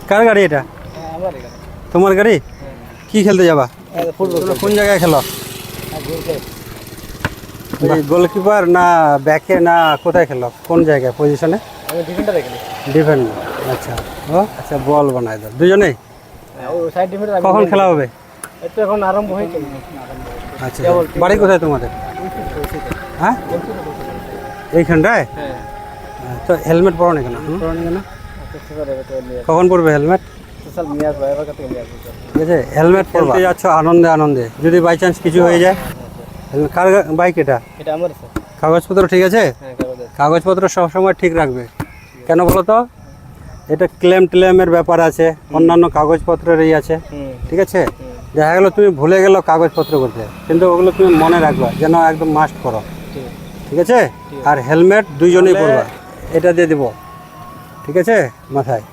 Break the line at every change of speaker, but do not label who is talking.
কার গাড়ি এটা? তোমার গাড়ি? কি খেলতে যাবা? কোন জায়গায় খেলো? গোলকিপার না ব্যাকে না কোথায় খেলো? কোন জায়গায় পজিশনে? ডিফেন্ডার। আচ্ছা ও আচ্ছা, বল বানায় দাও দুজনেই। কখন খেলা হবে?
এখন আরম্ভ হয়েছে।
আচ্ছা, বাড়ি কোথায় তোমাদের? হ্যাঁ, এইখানটায়। তো হেলমেট পরো না কেন? কখন পরবে হেলমেট? ঠিক আছে, হেলমেট পরতে যাচ্ছ আনন্দে আনন্দে, যদি বাই চান্স কিছু হয়ে যায়। কার বাইক এটা? কাগজপত্র ঠিক আছে? কাগজপত্র সবসময় ঠিক রাখবে। কেন বলো তো? এটা ক্লেমের ব্যাপার আছে, অন্যান্য কাগজপত্রেরই আছে। ঠিক আছে, দেখা গেলো তুমি ভুলে গেলো কাগজপত্র করতে, কিন্তু ওগুলো তুমি মনে রাখবা, যেন একদম মাস্ট করো। ঠিক আছে, আর হেলমেট দুইজনেই পরবা। এটা দিয়ে দেবো, ঠিক আছে, মাথায়।